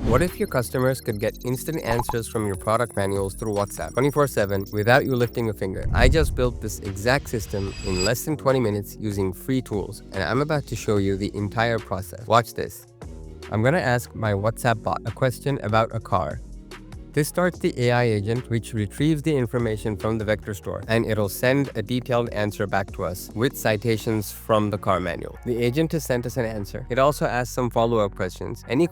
What if your customers could get instant answers from your product manuals through WhatsApp 24/7 without you lifting a finger? I just built this exact system in less than 20 minutes using free tools, and I'm about to show you the entire process. Watch this. I'm gonna ask my WhatsApp bot a question about a car. This starts the AI agent, which retrieves the information from the vector store, and it'll send a detailed answer back to us with citations from the car manual. The agent has sent us an answer. It also asks some follow-up questions, any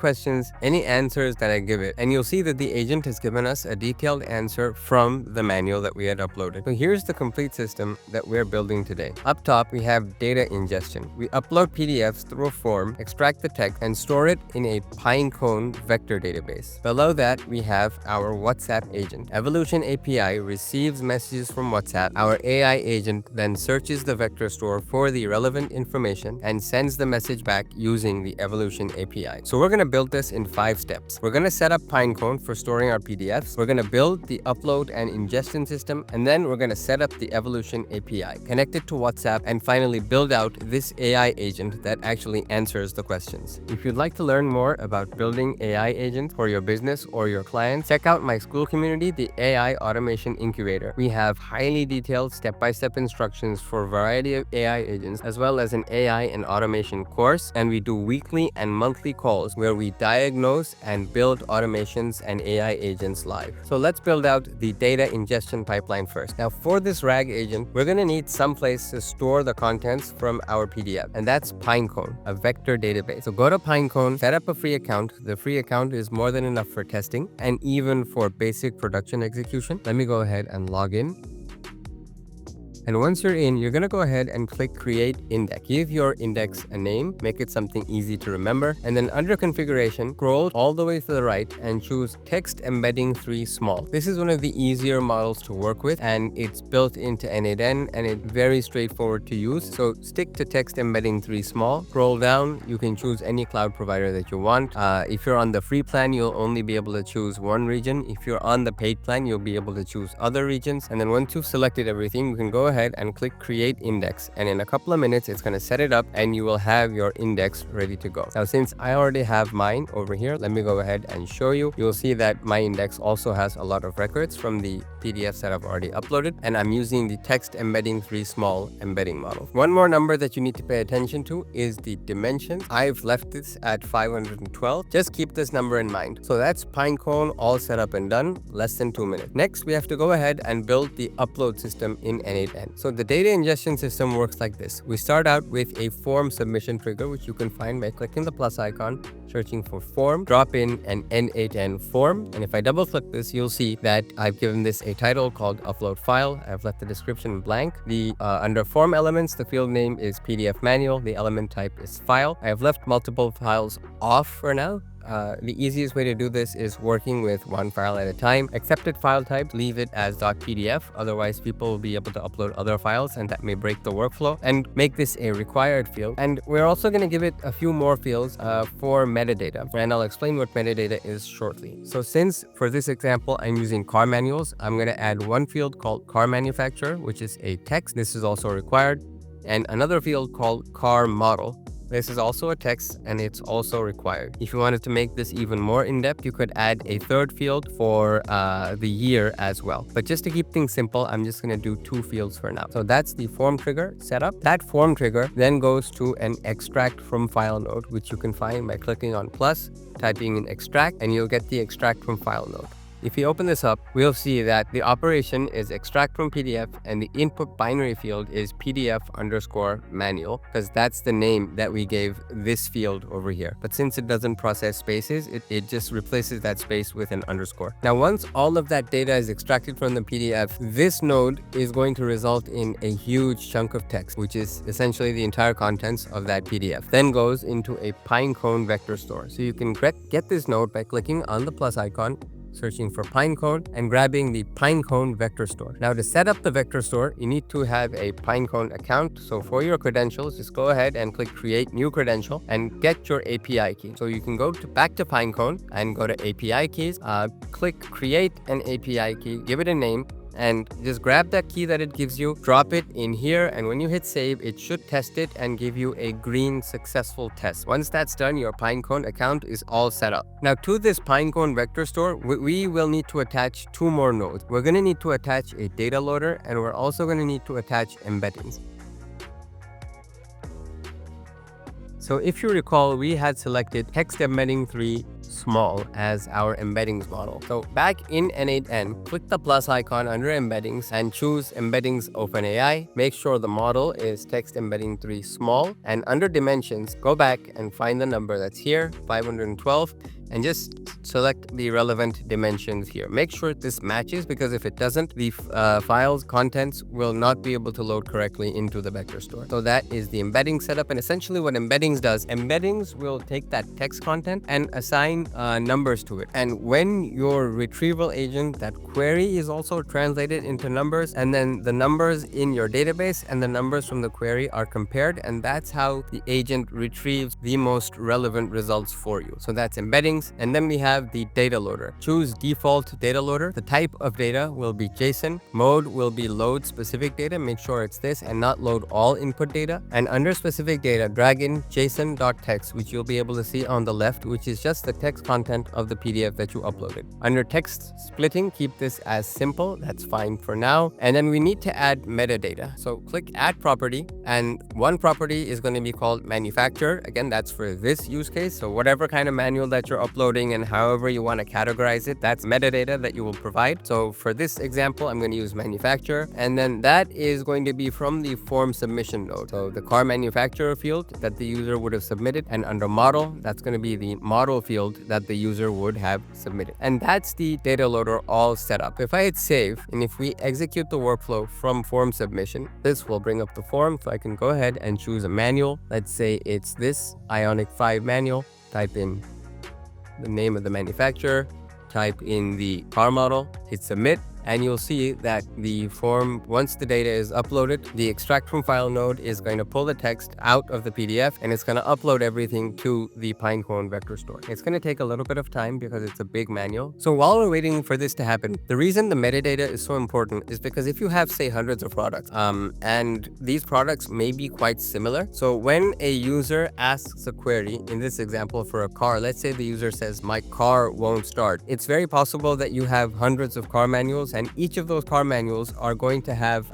answers that I give it, and you'll see that the agent has given us a detailed answer from the manual that we had uploaded. So here's the complete system that we're building today. Up top, we have data ingestion. We upload PDFs through a form, extract the text, and store it in a Pinecone vector database. Below that, we have our WhatsApp agent. Evolution API receives messages from WhatsApp. Our AI agent then searches the vector store for the relevant information and sends the message back using the Evolution API. So we're going to build this in 5 steps. We're going to set up Pinecone for storing our PDFs. We're going to build the upload and ingestion system, and then we're going to set up the Evolution API, connect it to WhatsApp, and finally build out this AI agent that actually answers the questions. If you'd like to learn more about building AI agents for your business or your clients, check out my school community, the AI Automation Incubator. We have highly detailed step-by-step instructions for a variety of AI agents, as well as an AI and automation course, and we do weekly and monthly calls where we diagnose and build automations and AI agents live. So let's build out the data ingestion pipeline first. Now for this RAG agent, we're going to need some place to store the contents from our PDF, and that's Pinecone, a vector database. So go to Pinecone, set up a free account. The free account is more than enough for testing and even for basic production execution. Let me go ahead and log in. And once you're in, you're going to go ahead and click Create Index. Give your index a name, make it something easy to remember, and then under Configuration, scroll all the way to the right and choose Text Embedding 3 Small. This is one of the easier models to work with, and it's built into n8n, and it's very straightforward to use. So stick to Text Embedding 3 Small. Scroll down, you can choose any cloud provider that you want. If you're on the free plan, you'll only be able to choose one region. If you're on the paid plan, you'll be able to choose other regions. And then once you've selected everything, you can go ahead and click Create Index, and in a couple of minutes it's going to set it up and you will have your index ready to go. Now since I already have mine over here, let me go ahead and show you. You'll see that my index also has a lot of records from the PDFs that I've already uploaded, and I'm using the Text Embedding 3 Small embedding model. One more number that you need to pay attention to is the dimensions. I've left this at 512. Just keep this number in mind. So that's Pinecone all set up and done, less than 2 minutes. Next, we have to go ahead and build the upload system in n8n. So the data ingestion system works like this. We start out with a form submission trigger, which you can find by clicking the plus icon, searching for form, drop in an n8n form, and if I double click this, you'll see that I've given this a title called upload file. I've left the description blank. The under form elements, the field name is PDF manual. The element type is file. I have left multiple files off for now. The easiest way to do this is working with one file at a time. Accepted file type, leave it as .pdf. Otherwise, people will be able to upload other files, and that may break the workflow. And make this a required field. And we're also going to give it a few more fields for metadata. And I'll explain what metadata is shortly. So since for this example, I'm using car manuals, I'm going to add one field called car manufacturer, which is a text. This is also required. And another field called car model. This is also a text, and it's also required. If you wanted to make this even more in-depth, you could add a third field for the year as well. But just to keep things simple, I'm just going to do 2 fields for now. So that's the form trigger setup. That form trigger then goes to an extract from file node, which you can find by clicking on plus, typing in extract, and you'll get the extract from file node. If we open this up, we'll see that the operation is extract from PDF, and the input binary field is PDF_manual, because that's the name that we gave this field over here. But since it doesn't process spaces, it just replaces that space with an underscore. Now, once all of that data is extracted from the PDF, this node is going to result in a huge chunk of text, which is essentially the entire contents of that PDF. Then goes into a Pinecone vector store. So you can get this node by clicking on the plus icon, searching for Pinecone, and grabbing the Pinecone vector store. Now to set up the vector store, you need to have a Pinecone account. So for your credentials, just go ahead and click Create New Credential and get your API key. So you can go back to Pinecone and go to API keys, click Create an API key, give it a name, and just grab that key that it gives you, drop it in here, and when you hit save, it should test it and give you a green successful test. Once that's done, your Pinecone account is all set up. Now to this Pinecone vector store, we will need to attach two more nodes. We're going to need to attach a data loader, and we're also going to need to attach embeddings. So if you recall, we had selected text embedding 3 small as our embeddings model. So back in n8n, click the plus icon under embeddings and choose embeddings OpenAI. Make sure the model is text embedding 3 small, and under dimensions, go back and find the number that's here, 512, and just select the relevant dimensions here. Make sure this matches, because if it doesn't, the file's contents will not be able to load correctly into the vector store. So that is the embedding setup, and essentially what embeddings does, embeddings will take that text content and assign numbers to it. And when your retrieval agent, that query is also translated into numbers, and then the numbers in your database and the numbers from the query are compared, and that's how the agent retrieves the most relevant results for you. So that's embedding. And then we have the data loader. Choose default data loader. The type of data will be JSON. Mode will be load specific data. Make sure it's this and not load all input data. And under specific data, drag in json.text, which you'll be able to see on the left, which is just the text content of the PDF that you uploaded. Under text splitting, keep this as simple. That's fine for now. And then we need to add metadata. So click add property, and one property is going to be called manufacturer. Again, that's for this use case. So whatever kind of manual that you're uploading and however you want to categorize it, that's metadata that you will provide. So for this example, I'm going to use manufacturer, and then that is going to be from the form submission node. So the car manufacturer field that the user would have submitted, and under model, that's going to be the model field that the user would have submitted. And that's the data loader all set up. If I hit save, and if we execute the workflow from form submission, this will bring up the form. So I can go ahead and choose a manual. Let's say it's this Ionic 5 manual. Type in the name of the manufacturer, type in the car model, hit submit, and you'll see that the form, once the data is uploaded, the extract from file node is going to pull the text out of the PDF, and it's going to upload everything to the Pinecone vector store. It's going to take a little bit of time because it's a big manual. So while we're waiting for this to happen, the reason the metadata is so important is because if you have, say, hundreds of products, and these products may be quite similar. So when a user asks a query, in this example for a car, let's say the user says, my car won't start. It's very possible that you have hundreds of car manuals, and each of those car manuals are going to have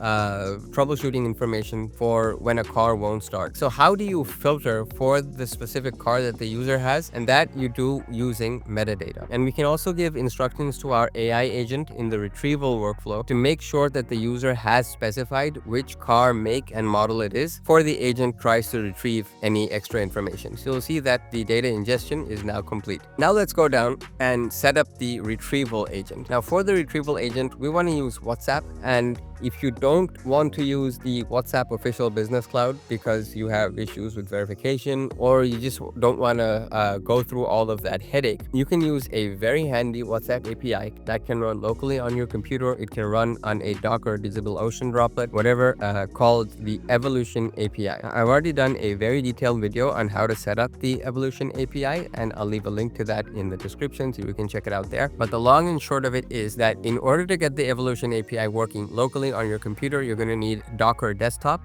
troubleshooting information for when a car won't start. So how do you filter for the specific car that the user has? And that you do using metadata. And we can also give instructions to our AI agent in the retrieval workflow to make sure that the user has specified which car, make, and model it is before the agent tries to retrieve any extra information. So you'll see that the data ingestion is now complete. Now let's go down and set up the retrieval agent. Now for the retrieval agent, we want to use WhatsApp, and if you don't want to use the WhatsApp official business cloud because you have issues with verification, or you just don't want to go through all of that headache, you can use a very handy WhatsApp API that can run locally on your computer. It can run on a Docker DigitalOcean droplet, whatever, called the Evolution API. I've already done a very detailed video on how to set up the Evolution API, and I'll leave a link to that in the description so you can check it out there. But the long and short of it is that in order to get the Evolution API working locally on your computer, you're going to need Docker Desktop,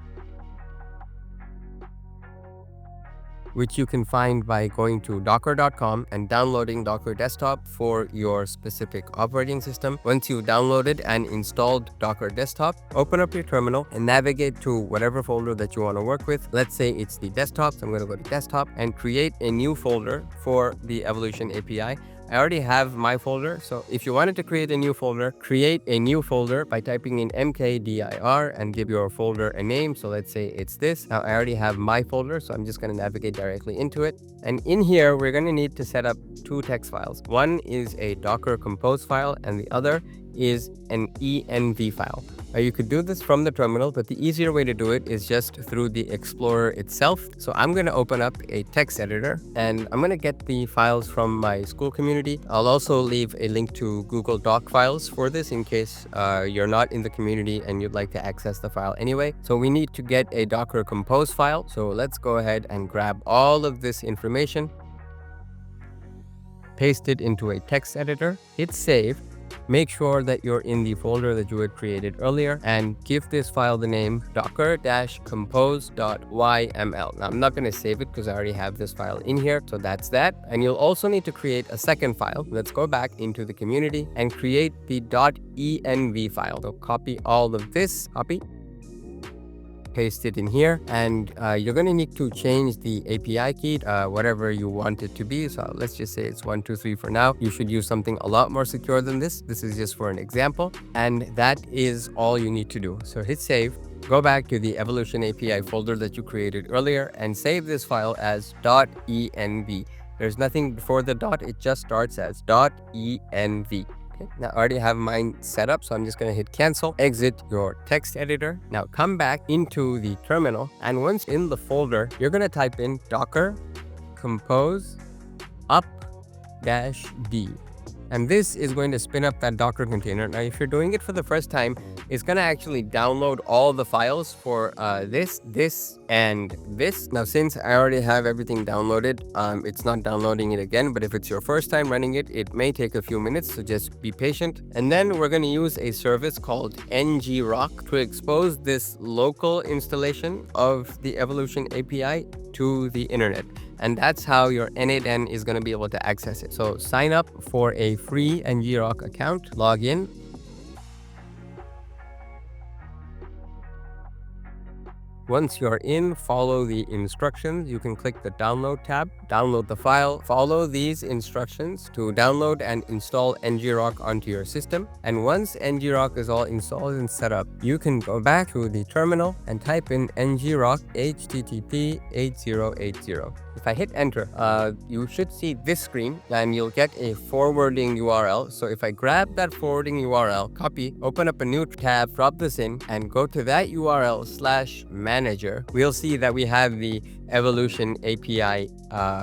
which you can find by going to docker.com and downloading Docker Desktop for your specific operating system. Once you've downloaded and installed Docker Desktop, open up your terminal and navigate to whatever folder that you want to work with. Let's say it's the desktop, so I'm going to go to desktop and create a new folder for the Evolution API. I already have my folder, so if you wanted to create a new folder, create a new folder by typing in mkdir and give your folder a name. So let's say it's this. Now I already have my folder, so I'm just going to navigate directly into it. And in here, we're going to need to set up two text files. One is a Docker Compose file, and the other is an env file. Now you could do this from the terminal, but the easier way to do it is just through the Explorer itself. So I'm going to open up a text editor, and I'm going to get the files from my school community. I'll also leave a link to Google Doc files for this in case you're not in the community and you'd like to access the file anyway. So we need to get a Docker Compose file. So let's go ahead and grab all of this information, paste it into a text editor, hit save. Make sure that you're in the folder that you had created earlier and give this file the name docker-compose.yml. Now, I'm not going to save it because I already have this file in here. So that's that. And you'll also need to create a second file. Let's go back into the community and create the .env file. So copy all of this, paste it in here, and you're going to need to change the API key, whatever you want it to be. So let's just say it's 123 for now. You should use something a lot more secure than this. This is just for an example, and that is all you need to do. So hit save. Go back to the Evolution API folder that you created earlier and save this file as .env. There's nothing before the dot. It just starts as .env. Okay, now I already have mine set up, so I'm just going to hit cancel, exit your text editor. Now come back into the terminal, and once in the folder, you're going to type in docker compose up-d. And this is going to spin up that Docker container. Now, if you're doing it for the first time, it's going to actually download all the files for this, and this. Now, since I already have everything downloaded, it's not downloading it again. But if it's your first time running it, it may take a few minutes, so just be patient. And then we're going to use a service called ngrock to expose this local installation of the Evolution API to the internet. And that's how your n8n is going to be able to access it. So sign up for a free ngrock account, log in. Once you're in, follow the instructions. You can click the download tab, download the file, follow these instructions to download and install ngrock onto your system. And once ngrock is all installed and set up, you can go back to the terminal and type in ngrock http 8080. If I hit enter, you should see this screen and you'll get a forwarding URL. So if I grab that forwarding URL, copy, open up a new tab, drop this in, and go to that URL/manager, we'll see that we have the Evolution API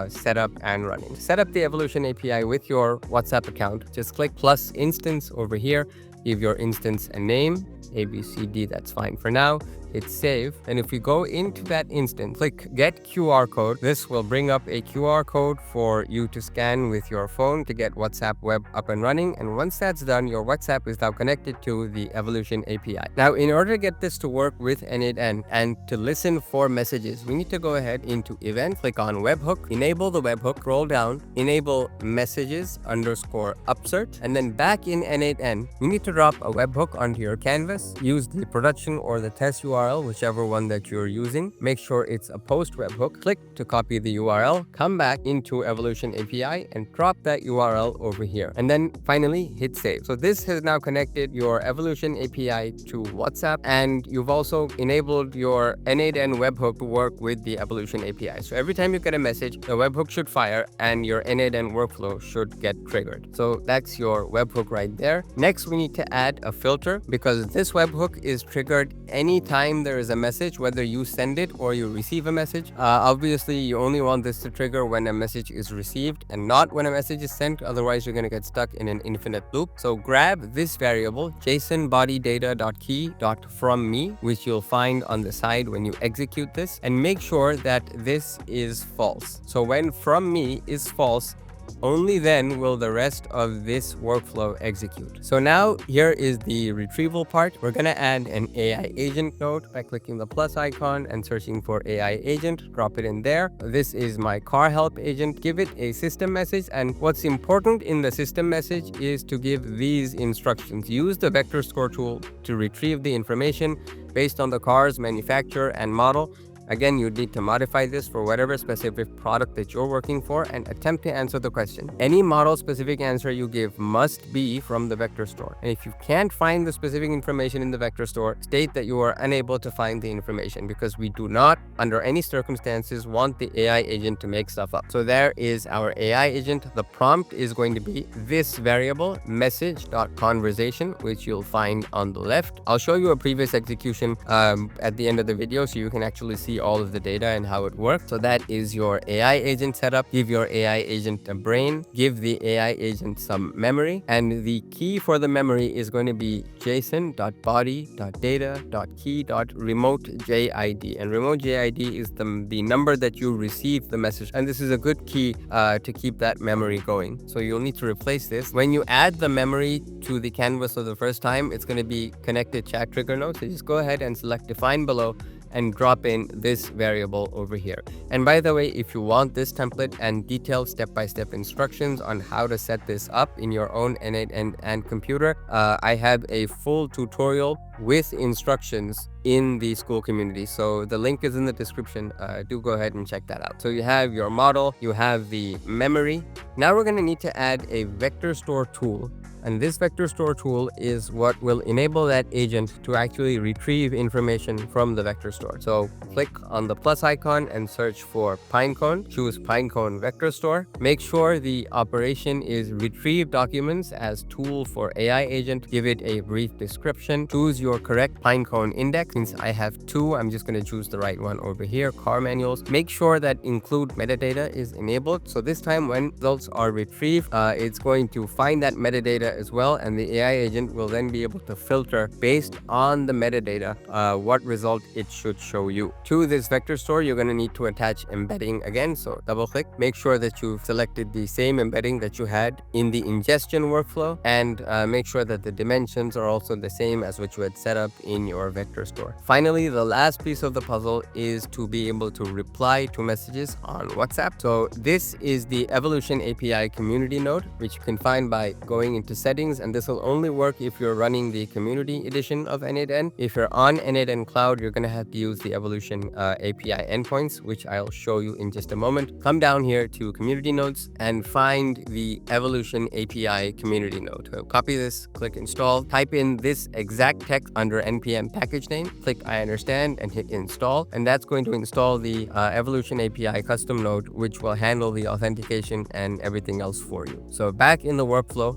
set up and running. To set up the Evolution API with your WhatsApp account, just click plus instance over here, give your instance a name, ABCD, that's fine for now. Hit save. And if we go into that instance, click get QR code. This will bring up a QR code for you to scan with your phone to get WhatsApp web up and running. And once that's done, your WhatsApp is now connected to the Evolution API. Now, in order to get this to work with n8n and to listen for messages, we need to go ahead into event, click on webhook, enable the webhook, scroll down, enable messages _ upsert, and then back in n8n, you need to drop a webhook onto your canvas. Use the production or the test URL, whichever one that you're using. Make sure it's a post webhook. Click to copy the URL, come back into Evolution API and drop that URL over here. And then finally hit save. So this has now connected your Evolution API to WhatsApp, and you've also enabled your n8n webhook to work with the Evolution API. So every time you get a message, the webhook should fire and your n8n workflow should get triggered. So that's your webhook right there. Next, we need to add a filter because this webhook is triggered anytime there is a message, whether you send it or you receive a message. Obviously, you only want this to trigger when a message is received and not when a message is sent. Otherwise, you're going to get stuck in an infinite loop. So grab this variable, JSON_body_data.fromMe, which you'll find on the side when you execute this, and make sure that this is false. So when from me is false, only then will the rest of this workflow execute. So now here is the retrieval part. We're going to add an AI agent node by clicking the plus icon and searching for AI agent. Drop it in there. This is my car help agent. Give it a system message. And what's important in the system message is to give these instructions. Use the vector store tool to retrieve the information based on the car's manufacturer and model. Again, you need to modify this for whatever specific product that you're working for and attempt to answer the question. Any model-specific answer you give must be from the vector store. And if you can't find the specific information in the vector store, state that you are unable to find the information because we do not, under any circumstances, want the AI agent to make stuff up. So there is our AI agent. The prompt is going to be this variable, message.conversation, which you'll find on the left. I'll show you a previous execution at the end of the video so you can actually see see all of the data and how it works. So that is your AI agent setup. Give your AI agent a brain, give the AI agent some memory, and the key for the memory is going to be json.body.data.key.remote.jid, and remote JID is the number that you receive the message, and this is a good key to keep that memory going. So you'll need to replace this. When you add the memory to the canvas for the first time, it's going to be connected chat trigger node. So just go ahead and select define below and drop in this variable over here. And by the way, if you want this template and detailed step-by-step instructions on how to set this up in your own n8n and computer, I have a full tutorial with instructions in the school community. So the link is in the description. Do go ahead and check that out. So you have your model, you have the memory. Now we're going to need to add a vector store tool. And this vector store tool is what will enable that agent to actually retrieve information from the vector store. So click on the plus icon and search for Pinecone. Choose Pinecone Vector Store. Make sure the operation is retrieve documents as tool for AI agent. Give it a brief description. Choose your correct Pinecone index. Since I have two, I'm just going to choose the right one over here, car manuals. Make sure that include metadata is enabled. So this time when results are retrieved, it's going to find that metadata as well, and the AI agent will then be able to filter based on the metadata what result it should show you. To this vector store, you're going to need to attach embedding again. So double click, make sure that you've selected the same embedding that you had in the ingestion workflow, and make sure that the dimensions are also the same as what you had set up in your vector store. Finally, the last piece of the puzzle is to be able to reply to messages on WhatsApp. So this is the Evolution API community node, which you can find by going into settings, and this will only work if you're running the community edition of n8n. If you're on n8n cloud, you're going to have to use the Evolution API endpoints, which I'll show you in just a moment. Come down here to community nodes and find the Evolution API community node. So copy this, click install, type in this exact text under npm package name, click I understand and hit install, and that's going to install the Evolution API custom node, which will handle the authentication and everything else for you. So back in the workflow,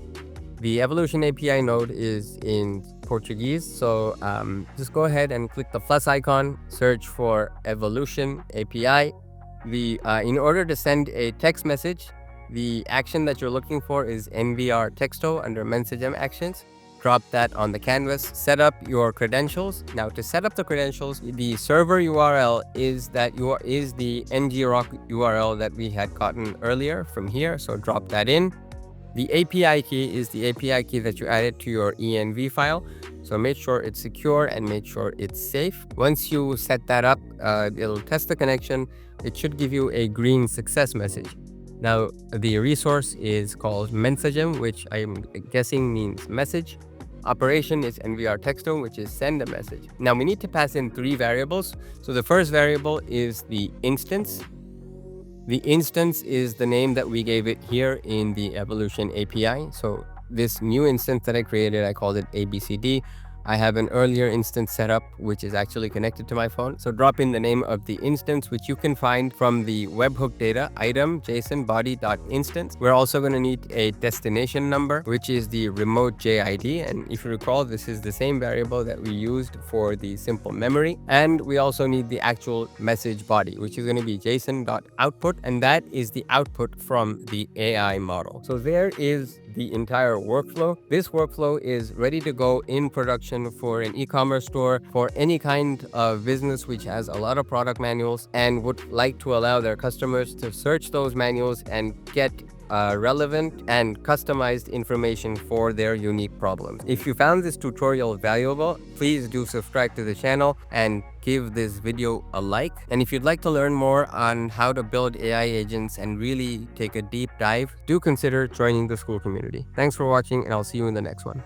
the Evolution API node is in Portuguese, so just go ahead and click the plus icon, search for Evolution API. In order to send a text message, the action that you're looking for is NVR texto under mensagem actions. Drop that on the canvas, set up your credentials. Now to set up the credentials, the server URL is the ngrok URL that we had gotten earlier from here, so drop that in. The API key is the API key that you added to your env file, so make sure it's secure and make sure it's safe. Once you set that up, it'll test the connection. It should give you a green success message. Now the resource is called mensagem, which I'm guessing means message. Operation is NVR texto, which is send a message. Now we need to pass in three variables. So the first variable is the instance. The instance is the name that we gave it here in the Evolution API. So this new instance that I created, I called it ABCD. I have an earlier instance set up, which is actually connected to my phone. So drop in the name of the instance, which you can find from the webhook data item JSON body.instance. We're also going to need a destination number, which is the remote JID. And if you recall, this is the same variable that we used for the simple memory. And we also need the actual message body, which is going to be JSON.output. And that is the output from the AI model. So there is the entire workflow. This workflow is ready to go in production for an e-commerce store, for any kind of business which has a lot of product manuals and would like to allow their customers to search those manuals and get relevant and customized information for their unique problems. If you found this tutorial valuable, please do subscribe to the channel and give this video a like. And if you'd like to learn more on how to build AI agents and really take a deep dive, do consider joining the school community. Thanks for watching, and I'll see you in the next one.